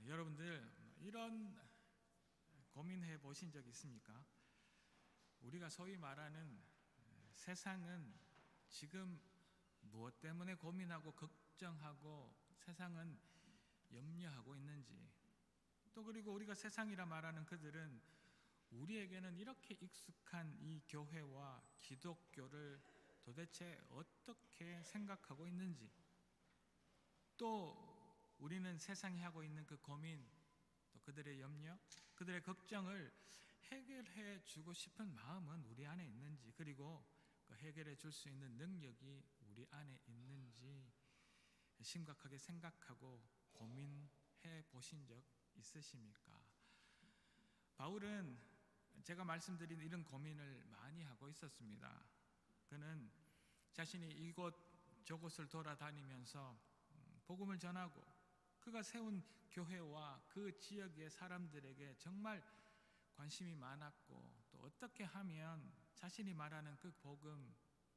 여러분들 이런 고민해 보신 적 있습니까? 우리가 소위 말하는 세상은 지금 무엇 때문에 고민하고 걱정하고 세상은 염려하고 있는지, 또 그리고 우리가 세상이라 말하는 그들은 우리에게는 이렇게 익숙한 이 교회와 기독교를 도대체 어떻게 생각하고 있는지, 또 우리는 세상이 하고 있는 그 고민, 또 그들의 염려, 그들의 걱정을 해결해 주고 싶은 마음은 우리 안에 있는지, 그리고 그 해결해 줄 수 있는 능력이 우리 안에 있는지 심각하게 생각하고 고민해 보신 적 있으십니까? 바울은 제가 말씀드린 이런 고민을 많이 하고 있었습니다. 그는 자신이 이곳 저곳을 돌아다니면서 복음을 전하고 그가 세운 교회와 그 지역의 사람들에게 정말 관심이 많았고, 또 어떻게 하면 자신이 말하는 그 복음,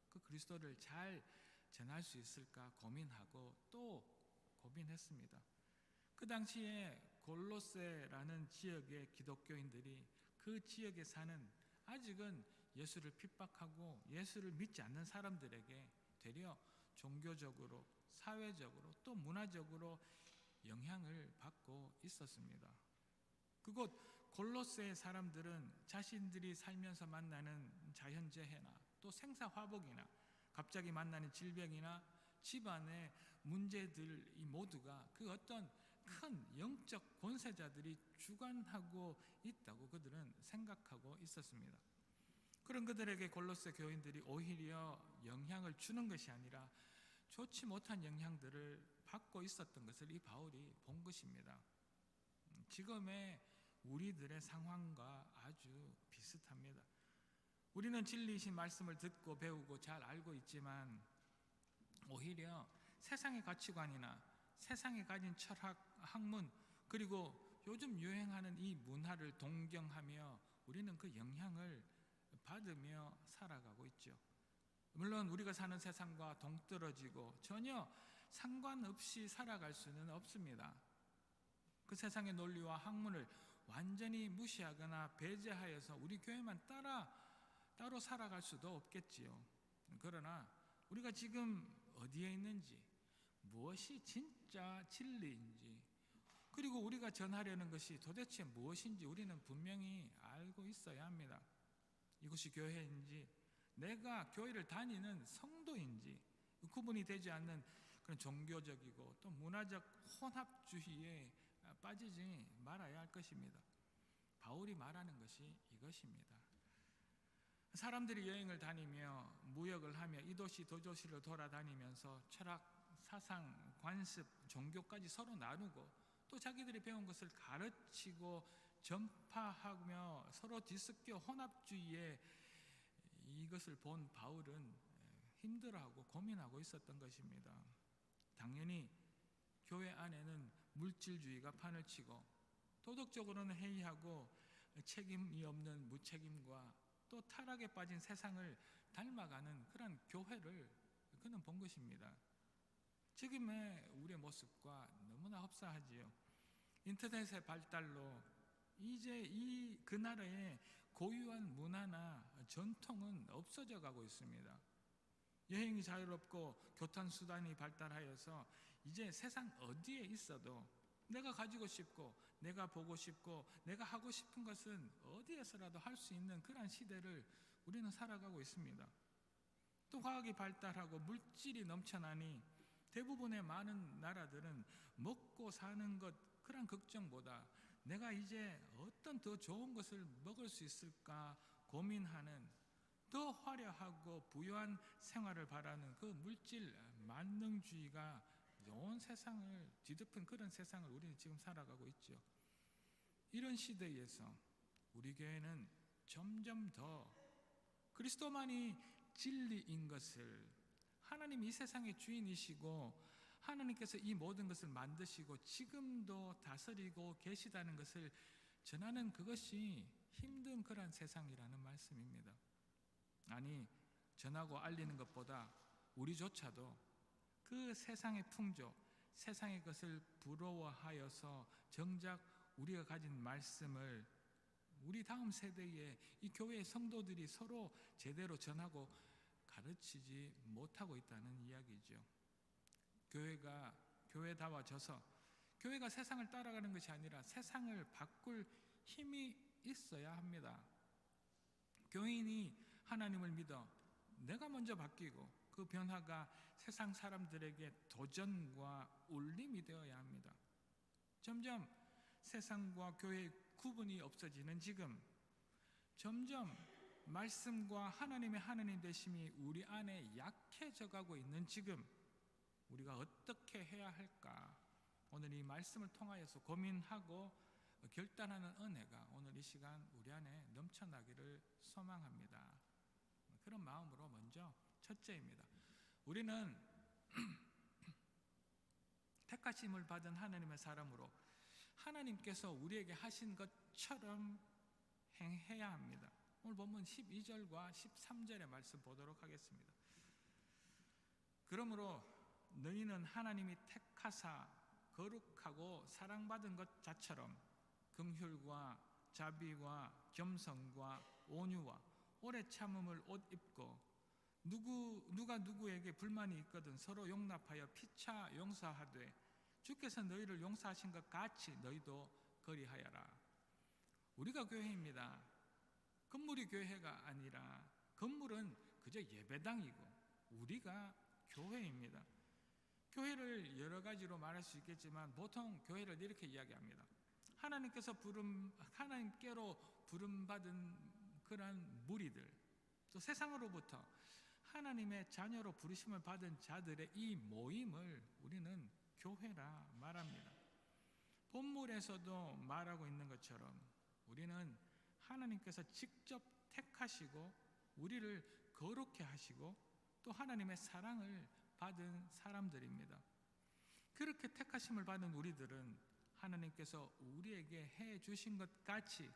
그 그리스도를 잘 전할 수 있을까 고민하고 또 고민했습니다. 그 당시에 골로새라는 지역의 기독교인들이 그 지역에 사는 아직은 예수를 핍박하고 예수를 믿지 않는 사람들에게 되려 종교적으로, 사회적으로, 또 문화적으로 영향을 받고 있었습니다. 그곳 골로새 사람들은 자신들이 살면서 만나는 자연재해나 또 생사화복이나 갑자기 만나는 질병이나 집안의 문제들, 이 모두가 그 어떤 큰 영적 권세자들이 주관하고 있다고 그들은 생각하고 있었습니다. 그런 그들에게 골로새 교인들이 오히려 영향을 주는 것이 아니라 좋지 못한 영향들을 받고 있었던 것을 이 바울이 본 것입니다. 지금의 우리들의 상황과 아주 비슷합니다. 우리는 진리이신 말씀을 듣고 배우고 잘 알고 있지만 오히려 세상의 가치관이나 세상이 가진 철학, 학문, 그리고 요즘 유행하는 이 문화를 동경하며 우리는 그 영향을 받으며 살아가고 있죠. 물론 우리가 사는 세상과 동떨어지고 전혀 상관없이 살아갈 수는 없습니다. 그 세상의 논리와 학문을 완전히 무시하거나 배제하여서 우리 교회만 따로 살아갈 수도 없겠지요. 그러나 우리가 지금 어디에 있는지, 무엇이 진짜 진리인지, 그리고 우리가 전하려는 것이 도대체 무엇인지 우리는 분명히 알고 있어야 합니다. 이것이 교회인지, 내가 교회를 다니는 성도인지 구분이 되지 않는 그런 종교적이고 또 문화적 혼합주의에 빠지지 말아야 할 것입니다. 바울이 말하는 것이 이것입니다. 사람들이 여행을 다니며 무역을 하며 이 도시 저 도시를 돌아다니면서 철학, 사상, 관습, 종교까지 서로 나누고 또 자기들이 배운 것을 가르치고 전파하며 서로 뒤섞여 혼합주의에 이것을 본 바울은 힘들어하고 고민하고 있었던 것입니다. 당연히 교회 안에는 물질주의가 판을 치고 도덕적으로는 해이하고 책임이 없는 무책임과 또 타락에 빠진 세상을 닮아가는 그런 교회를 그는 본 것입니다. 지금의 우리의 모습과 너무나 흡사하지요. 인터넷의 발달로 이제 그 나라의 고유한 문화나 전통은 없어져 가고 있습니다. 여행이 자유롭고 교통수단이 발달하여서 이제 세상 어디에 있어도 내가 가지고 싶고 내가 보고 싶고 내가 하고 싶은 것은 어디에서라도 할 수 있는 그런 시대를 우리는 살아가고 있습니다. 또 과학이 발달하고 물질이 넘쳐나니 대부분의 많은 나라들은 먹고 사는 것 그런 걱정보다 내가 이제 어떤 더 좋은 것을 먹을 수 있을까 고민하는, 더 화려하고 부유한 생활을 바라는 그 물질 만능주의가 온 세상을 뒤덮은 그런 세상을 우리는 지금 살아가고 있죠. 이런 시대에서 우리 교회는 점점 더 그리스도만이 진리인 것을, 하나님이 이 세상의 주인이시고 하나님께서 이 모든 것을 만드시고 지금도 다스리고 계시다는 것을 전하는, 그것이 힘든 그런 세상이라는 말씀입니다. 아니, 전하고 알리는 것보다 우리조차도 그 세상의 풍조, 세상의 것을 부러워하여서 정작 우리가 가진 말씀을 우리 다음 세대에 이 교회의 성도들이 서로 제대로 전하고 가르치지 못하고 있다는 이야기죠. 교회가 교회다워져서 교회가 세상을 따라가는 것이 아니라 세상을 바꿀 힘이 있어야 합니다. 교인이 하나님을 믿어 내가 먼저 바뀌고 그 변화가 세상 사람들에게 도전과 울림이 되어야 합니다. 점점 세상과 교회의 구분이 없어지는 지금, 점점 말씀과 하나님의 하나님 되심이 우리 안에 약해져 가고 있는 지금, 우리가 어떻게 해야 할까? 오늘 이 말씀을 통하여서 고민하고 결단하는 은혜가 오늘 이 시간 우리 안에 넘쳐나기를 소망합니다. 그런 마음으로 먼저 첫째입니다. 우리는 택하심을 받은 하나님의 사람으로 하나님께서 우리에게 하신 것처럼 행해야 합니다. 오늘 본문 12절과 13절의 말씀 보도록 하겠습니다. 그러므로 너희는 하나님이 택하사 거룩하고 사랑받은 것 자처럼 긍휼과 자비와 겸손과 온유와 오래 참음을 옷 입고 누가 누구에게 불만이 있거든 서로 용납하여 피차 용서하되 주께서 너희를 용서하신 것 같이 너희도 그리하여라. 우리가 교회입니다. 건물이 교회가 아니라 건물은 그저 예배당이고 우리가 교회입니다. 교회를 여러 가지로 말할 수 있겠지만 보통 교회를 이렇게 이야기합니다. 하나님께로 부름받은 그런 무리들, 또 세상으로부터 하나님의 자녀로 부르심을 받은 자들의 이 모임을 우리는 교회라 말합니다. 본문에서도 말하고 있는 것처럼 우리는 하나님께서 직접 택하시고 우리를 거룩해 하시고 또 하나님의 사랑을 받은 사람들입니다. 그렇게 택하심을 받은 우리들은 하나님께서 우리에게 해 주신 것 같이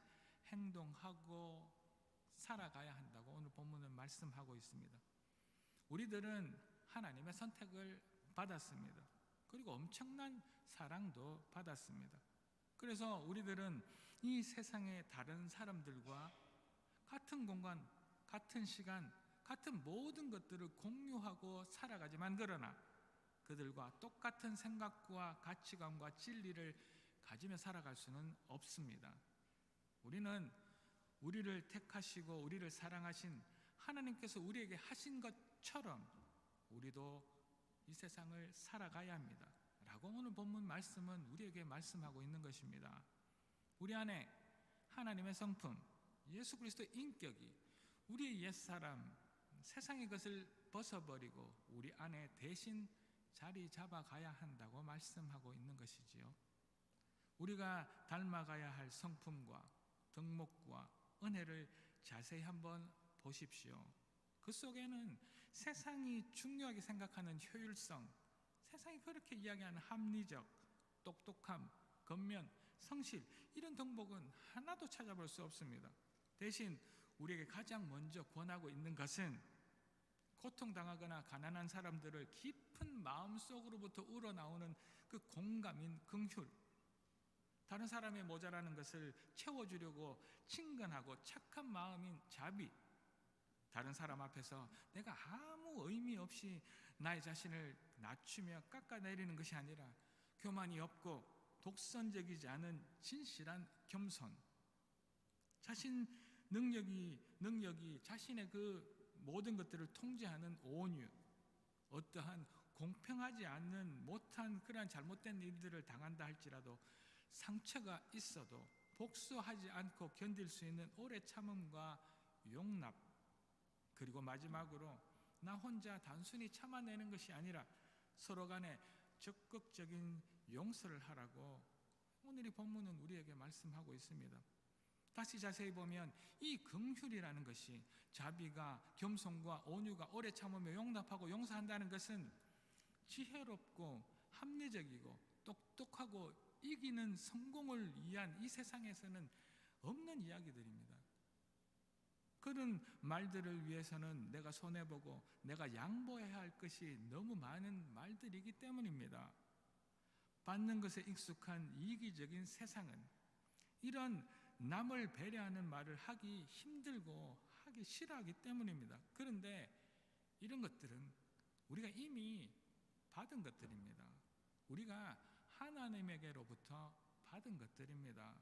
행동하고 살아가야 한다고 오늘 본문은 말씀하고 있습니다. 우리들은 하나님의 선택을 받았습니다. 그리고 엄청난 사랑도 받았습니다. 그래서 우리들은 이 세상의 다른 사람들과 같은 공간, 같은 시간, 같은 모든 것들을 공유하고 살아가지만 그러나 그들과 똑같은 생각과 가치관과 진리를 가지며 살아갈 수는 없습니다. 우리는 우리를 택하시고 우리를 사랑하신 하나님께서 우리에게 하신 것처럼 우리도 이 세상을 살아가야 합니다. 라고 오늘 본문 말씀은 우리에게 말씀하고 있는 것입니다. 우리 안에 하나님의 성품, 예수 그리스도의 인격이 우리의 옛사람, 세상의 것을 벗어버리고 우리 안에 대신 자리 잡아가야 한다고 말씀하고 있는 것이지요. 우리가 닮아가야 할 성품과 덕목과 은혜를 자세히 한번 보십시오. 그 속에는 세상이 중요하게 생각하는 효율성, 세상이 그렇게 이야기하는 합리적, 똑똑함, 겉면, 성실 이런 덕목은 하나도 찾아볼 수 없습니다. 대신 우리에게 가장 먼저 권하고 있는 것은 고통당하거나 가난한 사람들을 깊은 마음속으로부터 우러나오는 그 공감인 긍휼, 다른 사람의 모자라는 것을 채워주려고 친근하고 착한 마음인 자비, 다른 사람 앞에서 내가 아무 의미 없이 나의 자신을 낮추며 깎아내리는 것이 아니라 교만이 없고 독선적이지 않은 진실한 겸손, 자신 능력이 자신의 그 모든 것들을 통제하는 온유, 어떠한 공평하지 않는 못한 그러한 잘못된 일들을 당한다 할지라도 상처가 있어도 복수하지 않고 견딜 수 있는 오래 참음과 용납, 그리고 마지막으로 나 혼자 단순히 참아내는 것이 아니라 서로 간에 적극적인 용서를 하라고 오늘 이 본문은 우리에게 말씀하고 있습니다. 다시 자세히 보면 이 긍휼이라는 것이 자비가 겸손과 온유가 오래 참으며 용납하고 용서한다는 것은 지혜롭고 합리적이고 똑똑하고 이기는 성공을 위한 이 세상에서는 없는 이야기들입니다. 그런 말들을 위해서는 내가 손해보고 내가 양보해야 할 것이 너무 많은 말들이기 때문입니다. 받는 것에 익숙한 이기적인 세상은 이런 남을 배려하는 말을 하기 힘들고 하기 싫어하기 때문입니다. 그런데 이런 것들은 우리가 이미 받은 것들입니다. 우리가 하나님에게로부터 받은 것들입니다.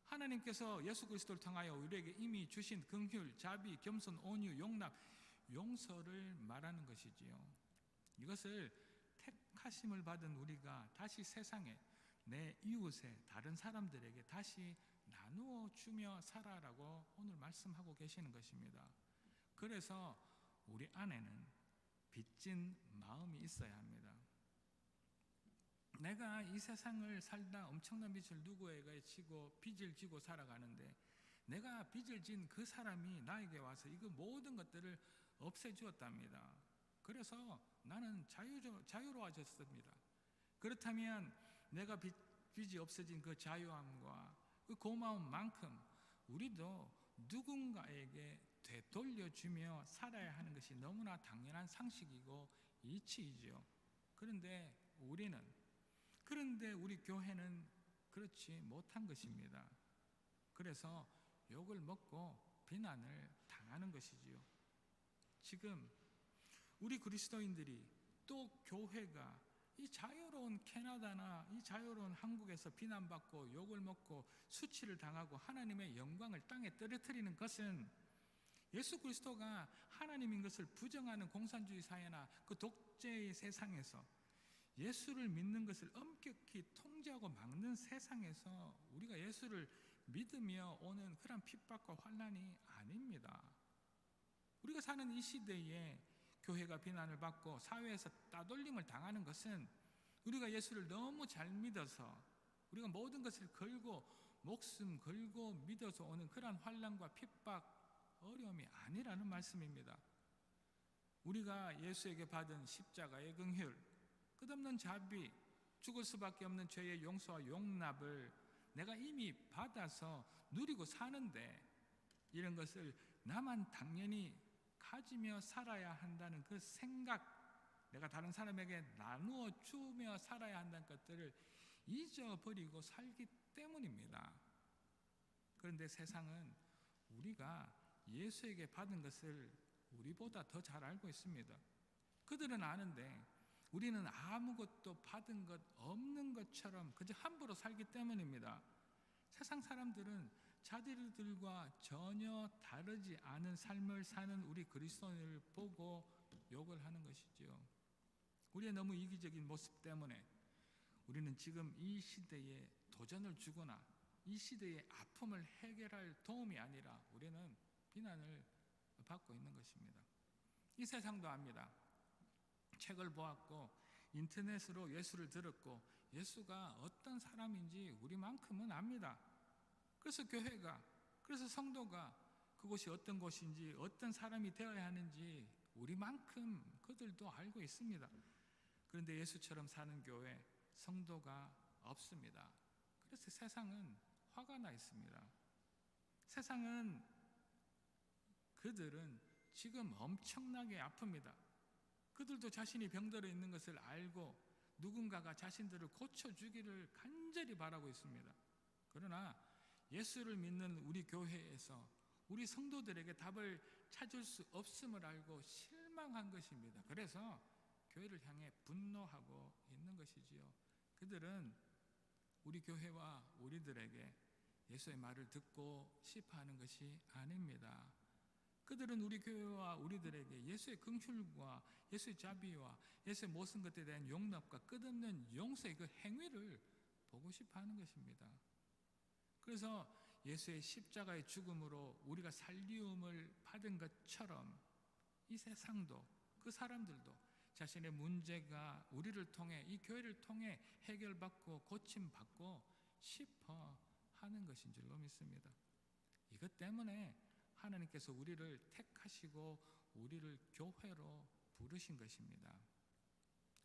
하나님께서 예수 그리스도를 통하여 우리에게 이미 주신 긍휼, 자비, 겸손, 온유, 용납, 용서를 말하는 것이지요. 이것을 택하심을 받은 우리가 다시 세상에 내 이웃에 다른 사람들에게 다시 나누어 주며 살아라고 오늘 말씀하고 계시는 것입니다. 그래서 우리 안에는 빚진 마음이 있어야 합니다. 내가 이 세상을 살다 엄청난 빚을 누구에게 지고 빚을 지고 살아가는데 내가 빚을 진 그 사람이 나에게 와서 이거 모든 것들을 없애주었답니다. 그래서 나는 자유로워졌습니다. 그렇다면 내가 빚이 없어진 그 자유함과 그 고마움만큼 우리도 누군가에게 되돌려주며 살아야 하는 것이 너무나 당연한 상식이고 이치이죠. 그런데 우리 교회는 그렇지 못한 것입니다. 그래서 욕을 먹고 비난을 당하는 것이지요. 지금 우리 그리스도인들이 또 교회가 이 자유로운 캐나다나 이 자유로운 한국에서 비난받고 욕을 먹고 수치를 당하고 하나님의 영광을 땅에 떨어뜨리는 것은 예수 그리스도가 하나님인 것을 부정하는 공산주의 사회나 그 독재의 세상에서 예수를 믿는 것을 엄격히 통제하고 막는 세상에서 우리가 예수를 믿으며 오는 그런 핍박과 환난이 아닙니다. 우리가 사는 이 시대에 교회가 비난을 받고 사회에서 따돌림을 당하는 것은 우리가 예수를 너무 잘 믿어서 우리가 모든 것을 걸고 목숨 걸고 믿어서 오는 그런 환난과 핍박, 어려움이 아니라는 말씀입니다. 우리가 예수에게 받은 십자가의 긍휼, 끝없는 자비, 죽을 수밖에 없는 죄의 용서와 용납을 내가 이미 받아서 누리고 사는데 이런 것을 나만 당연히 가지며 살아야 한다는 그 생각, 내가 다른 사람에게 나누어 주며 살아야 한다는 것들을 잊어버리고 살기 때문입니다. 그런데 세상은 우리가 예수에게 받은 것을 우리보다 더 잘 알고 있습니다. 그들은 아는데 우리는 아무것도 받은 것 없는 것처럼 그저 함부로 살기 때문입니다. 세상 사람들은 자기들과 전혀 다르지 않은 삶을 사는 우리 그리스도인을 보고 욕을 하는 것이지요. 우리의 너무 이기적인 모습 때문에 우리는 지금 이 시대에 도전을 주거나 이 시대의 아픔을 해결할 도움이 아니라 우리는 비난을 받고 있는 것입니다. 이 세상도 압니다. 책을 보았고 인터넷으로 예수를 들었고 예수가 어떤 사람인지 우리만큼은 압니다. 그래서 교회가, 그래서 성도가 그곳이 어떤 곳인지 어떤 사람이 되어야 하는지 우리만큼 그들도 알고 있습니다. 그런데 예수처럼 사는 교회, 성도가 없습니다. 그래서 세상은 화가 나 있습니다. 그들은 지금 엄청나게 아픕니다. 그들도 자신이 병들어 있는 것을 알고 누군가가 자신들을 고쳐주기를 간절히 바라고 있습니다. 그러나 예수를 믿는 우리 교회에서 우리 성도들에게 답을 찾을 수 없음을 알고 실망한 것입니다. 그래서 교회를 향해 분노하고 있는 것이지요. 그들은 우리 교회와 우리들에게 예수의 말을 듣고 싶어 하는 것이 아닙니다. 그들은 우리 교회와 우리들에게 예수의 긍휼과 예수의 자비와 예수의 모든 것에 대한 용납과 끝없는 용서의 그 행위를 보고 싶어 하는 것입니다. 그래서 예수의 십자가의 죽음으로 우리가 살리움을 받은 것처럼 이 세상도 그 사람들도 자신의 문제가 우리를 통해 이 교회를 통해 해결받고 고침받고 싶어 하는 것인 줄로 믿습니다. 이것 때문에 하나님께서 우리를 택하시고 우리를 교회로 부르신 것입니다.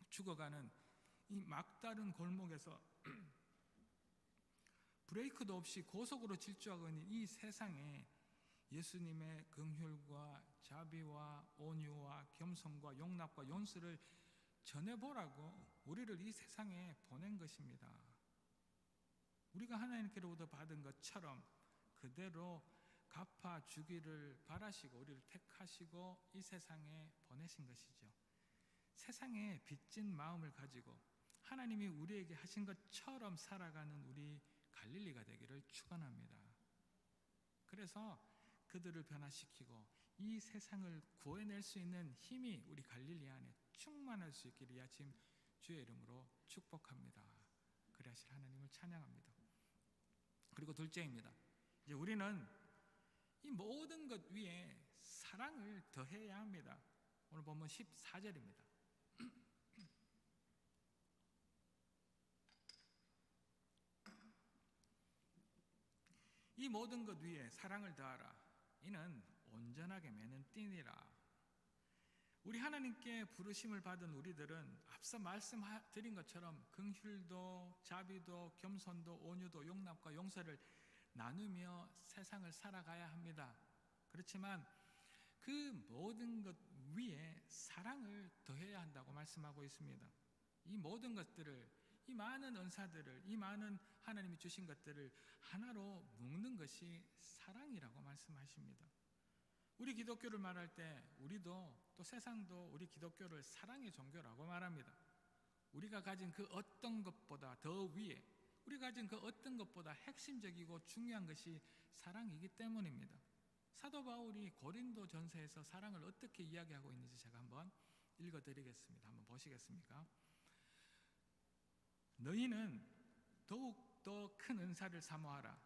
죽어가는 이 막다른 골목에서 브레이크도 없이 고속으로 질주하고 있는 이 세상에 예수님의 긍휼과 자비와 온유와 겸손과 용납과 용서를 전해보라고 우리를 이 세상에 보낸 것입니다. 우리가 하나님께로부터 받은 것처럼 그대로 갚아주기를 바라시고 우리를 택하시고 이 세상에 보내신 것이죠. 세상에 빚진 마음을 가지고 하나님이 우리에게 하신 것처럼 살아가는 우리 갈릴리가 되기를 축원합니다. 그래서 그들을 변화시키고 이 세상을 구해낼 수 있는 힘이 우리 갈릴리 안에 충만할 수 있기를 이 아침 주의 이름으로 축복합니다. 그래 하실 하나님을 찬양합니다. 그리고 둘째입니다. 이제 우리는 이 모든 것 위에 사랑을 더해야 합니다. 오늘 본문 14절입니다. 이 모든 것 위에 사랑을 더하라. 이는 온전하게 매는 띠니라. 우리 하나님께 부르심을 받은 우리들은 앞서 말씀드린 것처럼 긍휼도 자비도 겸손도 온유도 용납과 용서를 나누며 세상을 살아가야 합니다. 그렇지만 그 모든 것 위에 사랑을 더해야 한다고 말씀하고 있습니다. 이 모든 것들을, 이 많은 은사들을, 이 많은 하나님이 주신 것들을 하나로 묶는 것이 사랑이라고 말씀하십니다. 우리 기독교를 말할 때 우리도 또 세상도 우리 기독교를 사랑의 종교라고 말합니다. 우리가 가진 그 어떤 것보다 더 위에, 우리가 가진 그 어떤 것보다 핵심적이고 중요한 것이 사랑이기 때문입니다. 사도 바울이 고린도 전서에서 사랑을 어떻게 이야기하고 있는지 제가 한번 읽어드리겠습니다. 한번 보시겠습니까? 너희는 더욱 더 큰 은사를 사모하라.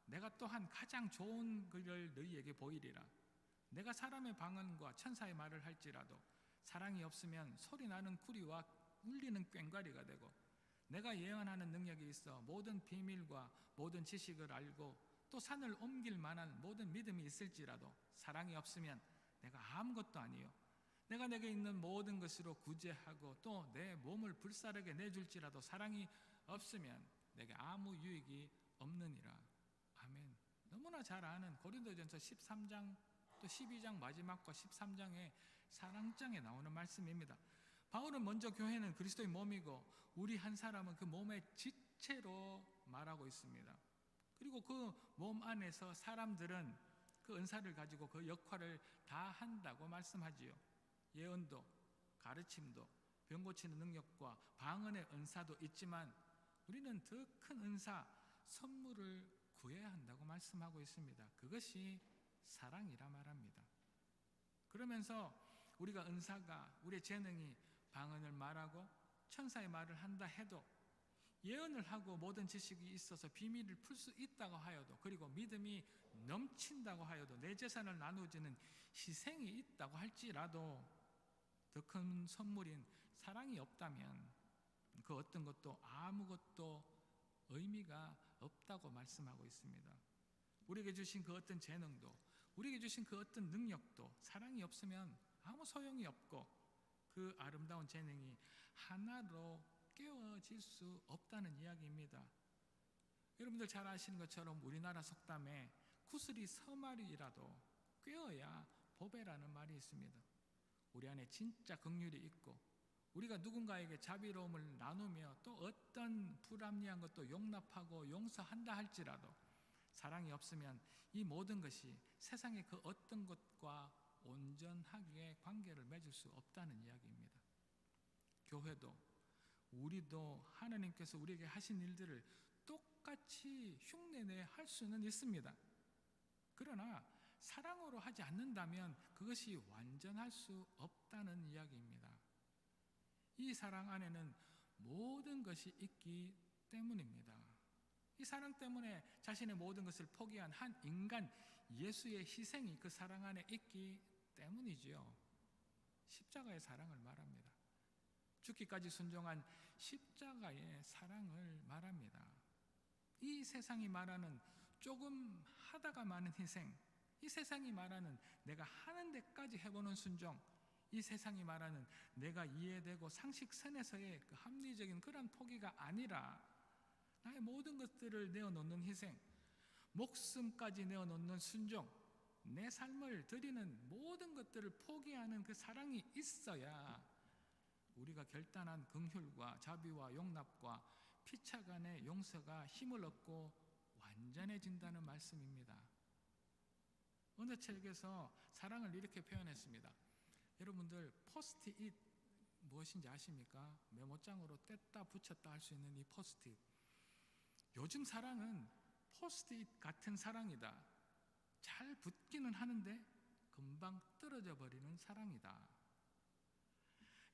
내가 또한 가장 좋은 글을 너희에게 보이리라. 내가 사람의 방언과 천사의 말을 할지라도 사랑이 없으면 소리나는 구리와 울리는 꽹과리가 되고, 내가 예언하는 능력이 있어 모든 비밀과 모든 지식을 알고 또 산을 옮길 만한 모든 믿음이 있을지라도 사랑이 없으면 내가 아무것도 아니요, 내가 내게 있는 모든 것으로 구제하고 또 내 몸을 불사르게 내줄지라도 사랑이 없으면 내게 아무 유익이 없느니라. 아멘. 너무나 잘 아는 고린도전서 13장 또 12장 마지막과 13장의 사랑장에 나오는 말씀입니다. 바울은 먼저 교회는 그리스도의 몸이고 우리 한 사람은 그 몸의 지체로 말하고 있습니다. 그리고 그 몸 안에서 사람들은 그 은사를 가지고 그 역할을 다 한다고 말씀하지요. 예언도, 가르침도, 병 고치는 능력과 방언의 은사도 있지만 우리는 더 큰 은사, 선물을 구해야 한다고 말씀하고 있습니다. 그것이 사랑이라 말합니다. 그러면서 우리가 은사가, 우리의 재능이 방언을 말하고 천사의 말을 한다 해도, 예언을 하고 모든 지식이 있어서 비밀을 풀 수 있다고 하여도, 그리고 믿음이 넘친다고 하여도, 내 재산을 나누어지는 희생이 있다고 할지라도 더 큰 선물인 사랑이 없다면 그 어떤 것도 아무것도 의미가 없다고 말씀하고 있습니다. 우리에게 주신 그 어떤 재능도, 우리에게 주신 그 어떤 능력도 사랑이 없으면 아무 소용이 없고 그 아름다운 재능이 하나로 깨어질 수 없다는 이야기입니다. 여러분들 잘 아시는 것처럼 우리나라 속담에 구슬이 서말이라도 꿰어야 보배라는 말이 있습니다. 우리 안에 진짜 긍휼이 있고 우리가 누군가에게 자비로움을 나누며 또 어떤 불합리한 것도 용납하고 용서한다 할지라도 사랑이 없으면 이 모든 것이 세상의 그 어떤 것과 온전하게 관계를 맺을 수 없다는 이야기입니다. 교회도 우리도 하나님께서 우리에게 하신 일들을 똑같이 흉내내 할 수는 있습니다. 그러나 사랑으로 하지 않는다면 그것이 완전할 수 없다는 이야기입니다. 이 사랑 안에는 모든 것이 있기 때문입니다. 이 사랑 때문에 자신의 모든 것을 포기한 한 인간 예수의 희생이 그 사랑 안에 있기 때문이지요. 십자가의 사랑을 말합니다. 죽기까지 순종한 십자가의 사랑을 말합니다. 이 세상이 말하는 조금 하다가 마는 희생, 이 세상이 말하는 내가 하는 데까지 해보는 순종, 이 세상이 말하는 내가 이해되고 상식선에서의 그 합리적인 그런 포기가 아니라 나의 모든 것들을 내어놓는 희생, 목숨까지 내어놓는 순종, 내 삶을 드리는 모든 것들을 포기하는 그 사랑이 있어야 우리가 결단한 긍휼과 자비와 용납과 피차간의 용서가 힘을 얻고 완전해진다는 말씀입니다. 어느 책에서 사랑을 이렇게 표현했습니다. 여러분들 포스트잇 무엇인지 아십니까? 메모장으로 뗐다 붙였다 할 수 있는 이 포스트잇. 요즘 사랑은 포스트잇 같은 사랑이다. 잘 붙기는 하는데 금방 떨어져 버리는 사랑이다.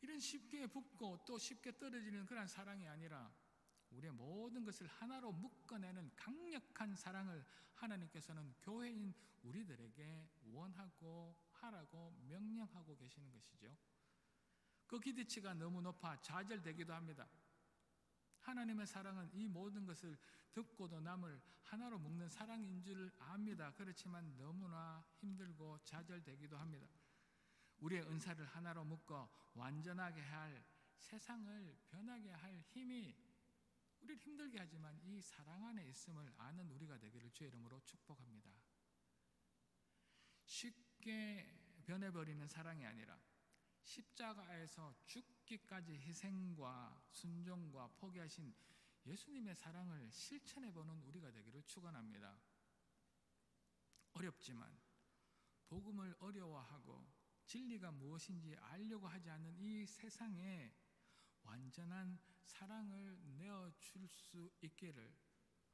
이런 쉽게 붙고 또 쉽게 떨어지는 그런 사랑이 아니라 우리의 모든 것을 하나로 묶어내는 강력한 사랑을 하나님께서는 교회인 우리들에게 원하고 하라고 명령하고 계시는 것이죠. 그 기대치가 너무 높아 좌절되기도 합니다. 하나님의 사랑은 이 모든 것을 듣고도 남을 하나로 묶는 사랑인 줄 압니다. 그렇지만 너무나 힘들고 좌절되기도 합니다. 우리의 은사를 하나로 묶어 완전하게 할, 세상을 변하게 할 힘이 우리를 힘들게 하지만 이 사랑 안에 있음을 아는 우리가 되기를 주의 이름으로 축복합니다. 쉽게 변해버리는 사랑이 아니라 십자가에서 죽기까지 희생과 순종과 포기하신 예수님의 사랑을 실천해보는 우리가 되기를 축원합니다. 어렵지만 복음을 어려워하고 진리가 무엇인지 알려고 하지 않는 이 세상에 완전한 사랑을 내어줄 수 있기를,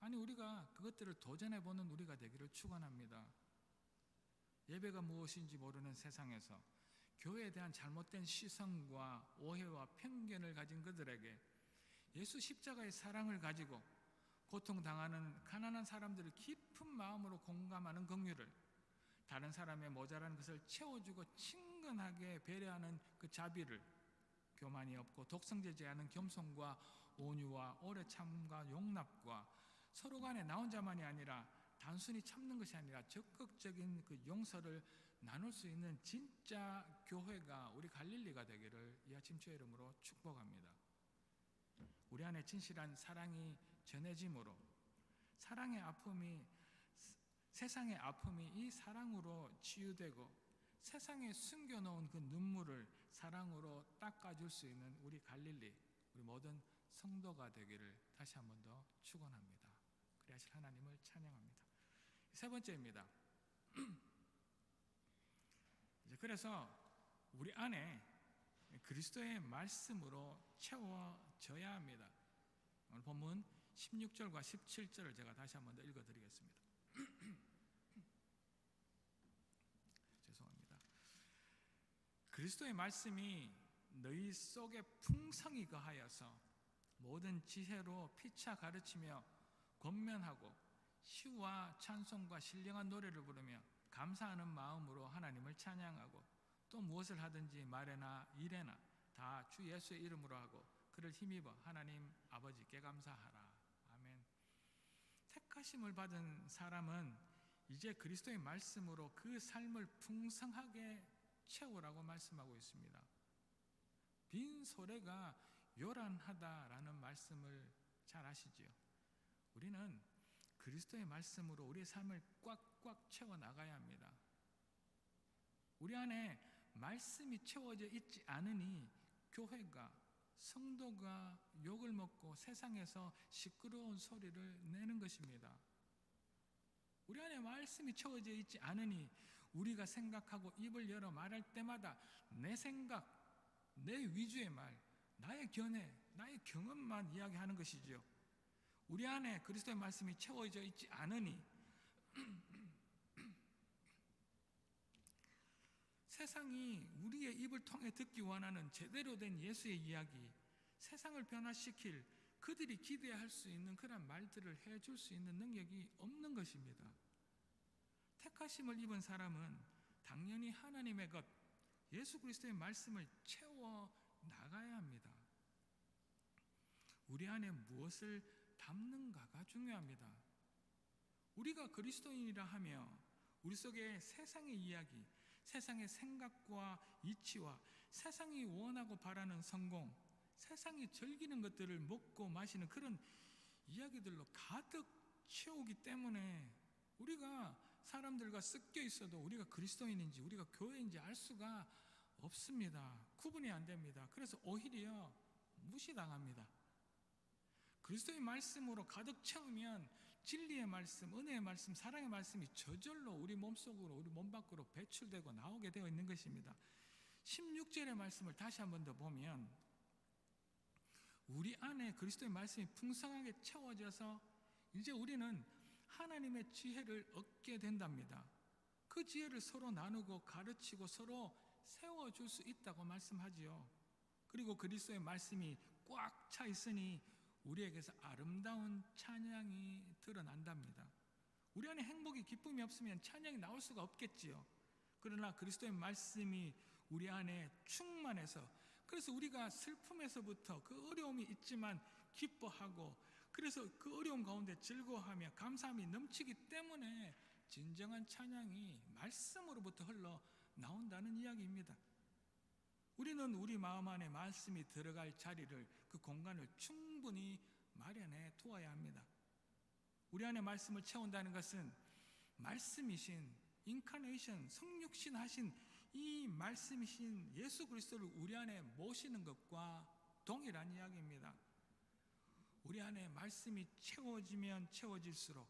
아니 우리가 그것들을 도전해보는 우리가 되기를 축원합니다. 예배가 무엇인지 모르는 세상에서 교회에 대한 잘못된 시선과 오해와 편견을 가진 그들에게 예수 십자가의 사랑을 가지고 고통당하는 가난한 사람들을 깊은 마음으로 공감하는 긍휼을, 다른 사람의 모자란 것을 채워주고 친근하게 배려하는 그 자비를, 교만이 없고 독성되지 않은 겸손과 온유와 오래 참과 용납과 서로 간에 나 혼자만이 아니라 단순히 참는 것이 아니라 적극적인 그 용서를 나눌 수 있는 진짜 교회가 우리 갈릴리가 되기를 이 아침 주의 이름으로 축복합니다. 우리 안에 진실한 사랑이 전해짐으로 세상의 아픔이 이 사랑으로 치유되고 세상에 숨겨놓은 그 눈물을 사랑으로 닦아줄 수 있는 우리 갈릴리, 우리 모든 성도가 되기를 다시 한 번 더 축원합니다. 그리하실 하나님을 찬양합니다. 세 번째입니다. 그래서 우리 안에 그리스도의 말씀으로 채워져야 합니다. 오늘 본문 16절과 17절을 제가 다시 한 번 더 읽어드리겠습니다. 죄송합니다. 그리스도의 말씀이 너희 속에 풍성히 거하여서 모든 지혜로 피차 가르치며 권면하고 시와 찬송과 신령한 노래를 부르며 감사하는 마음으로 하나님을 찬양하고 또 무엇을 하든지 말에나 일에나 다 주 예수의 이름으로 하고 그를 힘입어 하나님 아버지께 감사하라. 아멘. 택하심을 받은 사람은 이제 그리스도의 말씀으로 그 삶을 풍성하게 채우라고 말씀하고 있습니다. 빈 소래가 요란하다라는 말씀을 잘 아시지요? 우리는 그리스도의 말씀으로 우리의 삶을 꽉꽉 채워 나가야 합니다. 우리 안에 말씀이 채워져 있지 않으니 교회가, 성도가 욕을 먹고 세상에서 시끄러운 소리를 내는 것입니다. 우리 안에 말씀이 채워져 있지 않으니 우리가 생각하고 입을 열어 말할 때마다 내 생각, 내 위주의 말, 나의 견해, 나의 경험만 이야기하는 것이지요. 우리 안에 그리스도의 말씀이 채워져 있지 않으니 세상이 우리의 입을 통해 듣기 원하는 제대로 된 예수의 이야기, 세상을 변화시킬 그들이 기대할 수 있는 그런 말들을 해줄 수 있는 능력이 없는 것입니다. 택하심을 입은 사람은 당연히 하나님의 것, 예수 그리스도의 말씀을 채워 나가야 합니다. 우리 안에 무엇을 담는가가 중요합니다. 우리가 그리스도인이라 하며 우리 속에 세상의 이야기, 세상의 생각과 이치와 세상이 원하고 바라는 성공, 세상이 즐기는 것들을 먹고 마시는 그런 이야기들로 가득 채우기 때문에 우리가 사람들과 섞여 있어도 우리가 그리스도인인지 우리가 교회인지 알 수가 없습니다. 구분이 안 됩니다. 그래서 오히려 무시당합니다. 그리스도의 말씀으로 가득 채우면 진리의 말씀, 은혜의 말씀, 사랑의 말씀이 저절로 우리 몸속으로, 우리 몸 밖으로 배출되고 나오게 되어 있는 것입니다. 16절의 말씀을 다시 한 번 더 보면 우리 안에 그리스도의 말씀이 풍성하게 채워져서 이제 우리는 하나님의 지혜를 얻게 된답니다. 그 지혜를 서로 나누고 가르치고 서로 세워줄 수 있다고 말씀하지요. 그리고 그리스도의 말씀이 꽉 차 있으니 우리에게서 아름다운 찬양이 드러난답니다. 우리 안에 행복이 기쁨이 없으면 찬양이 나올 수가 없겠지요. 그러나 그리스도의 말씀이 우리 안에 충만해서, 그래서 우리가 슬픔에서부터 그 어려움이 있지만 기뻐하고, 그래서 그 어려움 가운데 즐거워하며 감사함이 넘치기 때문에 진정한 찬양이 말씀으로부터 흘러 나온다는 이야기입니다. 우리는 우리 마음 안에 말씀이 들어갈 자리를, 그 공간을 충분히 마련해 두어야 합니다. 우리 안에 말씀을 채운다는 것은 말씀이신 인카네이션, 성육신 하신 이 말씀이신 예수 그리스도를 우리 안에 모시는 것과 동일한 이야기입니다. 우리 안에 말씀이 채워지면 채워질수록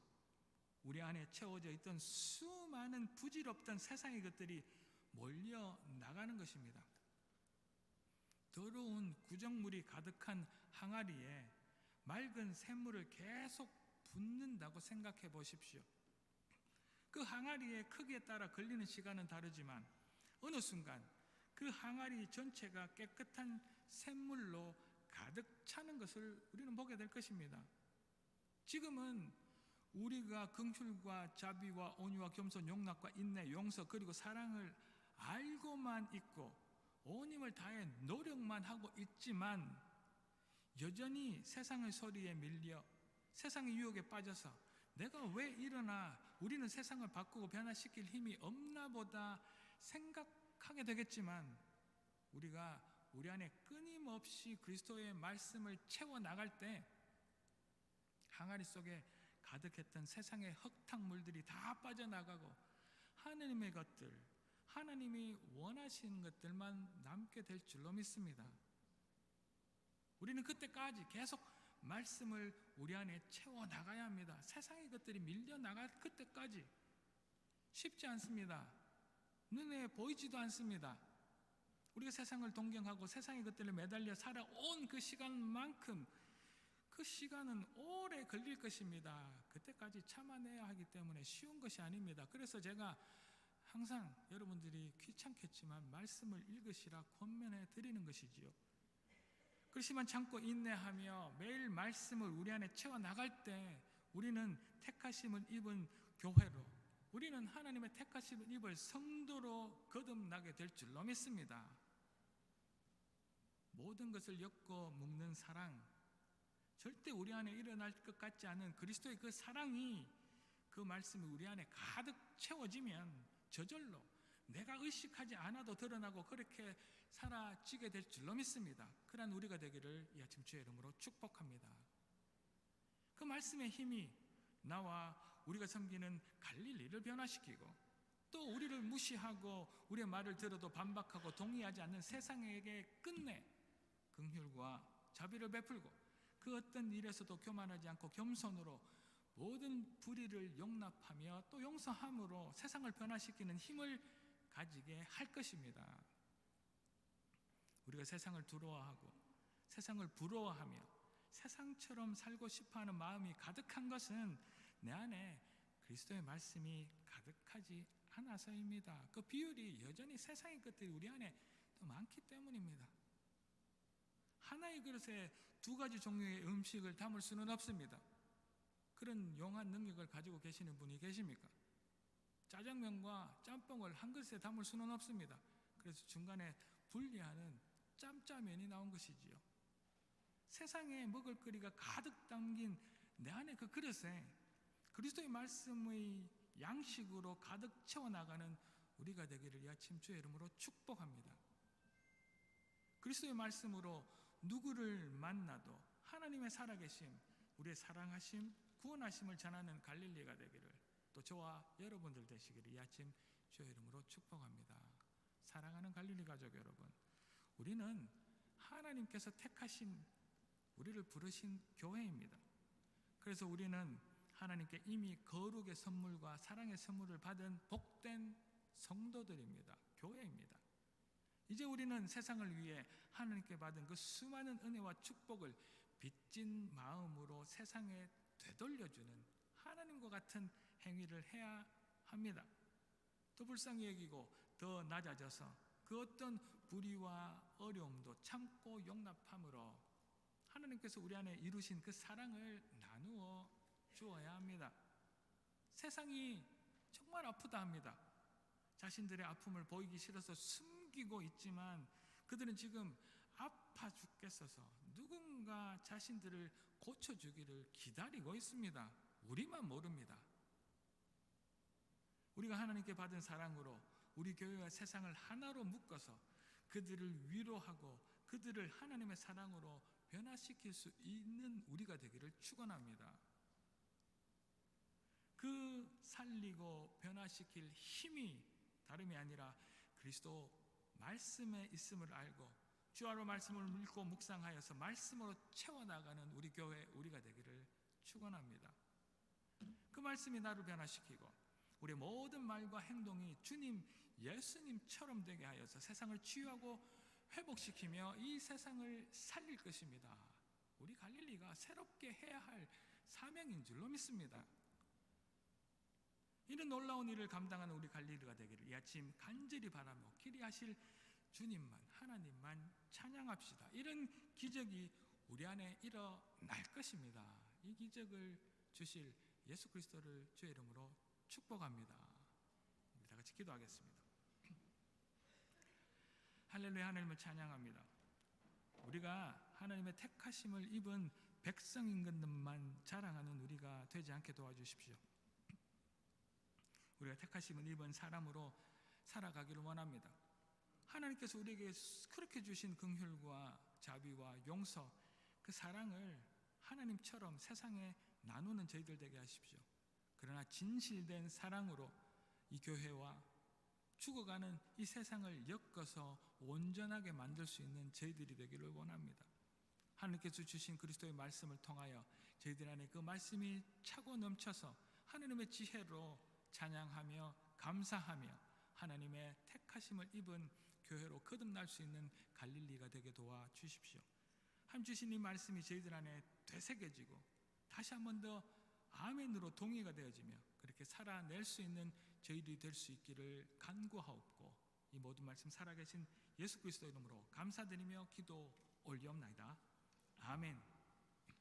우리 안에 채워져 있던 수많은 부질없던 세상의 것들이 몰려 나가는 것입니다. 더러운 구정물이 가득한 항아리에 맑은 샘물을 계속 붓는다고 생각해 보십시오. 그 항아리의 크기에 따라 걸리는 시간은 다르지만 어느 순간 그 항아리 전체가 깨끗한 샘물로 가득 차는 것을 우리는 보게 될 것입니다. 지금은 우리가 긍휼과 자비와 온유와 겸손, 용납과 인내, 용서, 그리고 사랑을 알고만 있고 온 힘을 다해 노력만 하고 있지만 여전히 세상의 소리에 밀려 세상의 유혹에 빠져서 내가 왜 이러나, 우리는 세상을 바꾸고 변화시킬 힘이 없나 보다 생각하게 되겠지만, 우리가 우리 안에 끊임없이 그리스도의 말씀을 채워나갈 때 항아리 속에 가득했던 세상의 흙탕물들이 다 빠져나가고 하나님의 것들, 하나님이 원하시는 것들만 남게 될 줄로 믿습니다. 우리는 그때까지 계속 말씀을 우리 안에 채워나가야 합니다. 세상의 것들이 밀려나갈 그때까지. 쉽지 않습니다. 눈에 보이지도 않습니다. 우리가 세상을 동경하고 세상의 것들에 매달려 살아온 그 시간만큼 그 시간은 오래 걸릴 것입니다. 그때까지 참아내야 하기 때문에 쉬운 것이 아닙니다. 그래서 제가 항상 여러분들이 귀찮겠지만 말씀을 읽으시라 권면해 드리는 것이지요. 그렇지만 참고 인내하며 매일 말씀을 우리 안에 채워나갈 때 우리는 택하심을 입은 교회로, 우리는 하나님의 택하심을 입을 성도로 거듭나게 될 줄로 믿습니다. 모든 것을 엮어 묶는 사랑, 절대 우리 안에 일어날 것 같지 않은 그리스도의 그 사랑이, 그 말씀이 우리 안에 가득 채워지면 저절로 내가 의식하지 않아도 드러나고 그렇게 사라지게 될 줄로 믿습니다. 그러한 우리가 되기를 이 아침 주의 이름으로 축복합니다. 그 말씀의 힘이 나와 우리가 섬기는 갈릴리를 변화시키고, 또 우리를 무시하고 우리의 말을 들어도 반박하고 동의하지 않는 세상에게 끝내 긍휼과 자비를 베풀고 그 어떤 일에서도 교만하지 않고 겸손으로 모든 불의를 용납하며 또 용서함으로 세상을 변화시키는 힘을 가지게 할 것입니다. 우리가 세상을 두려워하고 세상을 부러워하며 세상처럼 살고 싶어하는 마음이 가득한 것은 내 안에 그리스도의 말씀이 가득하지 않아서입니다. 그 비율이 여전히 세상의 것들이 우리 안에 더 많기 때문입니다. 하나의 그릇에 두 가지 종류의 음식을 담을 수는 없습니다. 그런 용한 능력을 가지고 계시는 분이 계십니까? 짜장면과 짬뽕을 한 그릇에 담을 수는 없습니다. 그래서 중간에 분리하는 짬짜면이 나온 것이지요. 세상에 먹을거리가 가득 담긴 내 안에 그 그릇에 그리스도의 말씀의 양식으로 가득 채워나가는 우리가 되기를 이 아침 주의 이름으로 축복합니다. 그리스도의 말씀으로 누구를 만나도 하나님의 살아계심, 우리의 사랑하심, 구원하심을 전하는 갈릴리가 되기를, 또 저와 여러분들 되시기를 이 아침 주의 이름으로 축복합니다. 사랑하는 갈릴리 가족 여러분, 우리는 하나님께서 택하신, 우리를 부르신 교회입니다. 그래서 우리는 하나님께 이미 거룩의 선물과 사랑의 선물을 받은 복된 성도들입니다. 교회입니다. 이제 우리는 세상을 위해 하나님께 받은 그 수많은 은혜와 축복을 빚진 마음으로 세상에 되돌려주는 하나님과 같은 행위를 해야 합니다. 더 불쌍히 여기고 더 낮아져서 그 어떤 불의와 어려움도 참고 용납함으로 하나님께서 우리 안에 이루신 그 사랑을 나누어 주어야 합니다. 세상이 정말 아프다 합니다. 자신들의 아픔을 보이기 싫어서 숨기고 있지만 그들은 지금 아파 죽겠어서 누군가 자신들을 고쳐주기를 기다리고 있습니다. 우리만 모릅니다. 우리가 하나님께 받은 사랑으로 우리 교회와 세상을 하나로 묶어서 그들을 위로하고 그들을 하나님의 사랑으로 변화시킬 수 있는 우리가 되기를 축원합니다. 그 살리고 변화시킬 힘이 다름이 아니라 그리스도 말씀에 있음을 알고 주야로 말씀을 읽고 묵상하여서 말씀으로 채워나가는 우리 교회 우리가 되기를 축원합니다. 그 말씀이 나를 변화시키고 우리의 모든 말과 행동이 주님 예수님처럼 되게 하여서 세상을 치유하고 회복시키며 이 세상을 살릴 것입니다. 우리 갈릴리가 새롭게 해야 할 사명인 줄로 믿습니다. 이런 놀라운 일을 감당하는 우리 갈릴리가 되기를 이 아침 간절히 바라며 기리하실 주님만 하나님만 찬양합시다. 이런 기적이 우리 안에 일어날 것입니다. 이 기적을 주실 예수 그리스도를 주의 이름으로 축복합니다. 우리 다 같이 기도하겠습니다. 할렐루야. 하나님을 찬양합니다. 우리가 하나님의 택하심을 입은 백성인 것만 자랑하는 우리가 되지 않게 도와주십시오. 우리가 택하심을 입은 사람으로 살아가기를 원합니다. 하나님께서 우리에게 그렇게 주신 긍휼과 자비와 용서, 그 사랑을 하나님처럼 세상에 나누는 저희들 되게 하십시오. 그러나 진실된 사랑으로 이 교회와 죽어가는 이 세상을 엮어서 온전하게 만들 수 있는 저희들이 되기를 원합니다. 하나님께서 주신 그리스도의 말씀을 통하여 저희들 안에 그 말씀이 차고 넘쳐서 하나님의 지혜로 찬양하며 감사하며 하나님의 택하심을 입은 교회로 거듭날 수 있는 갈릴리가 되게 도와주십시오. 하나님 주신 이 말씀이 저희들 안에 되새겨지고 다시 한 번 더 아멘으로 동의가 되어지며 그렇게 살아낼 수 있는 저희들이 될 수 있기를 간구하옵고 이 모든 말씀 살아계신 예수 그리스도 이름으로 감사드리며 기도 올리옵나이다. 아멘.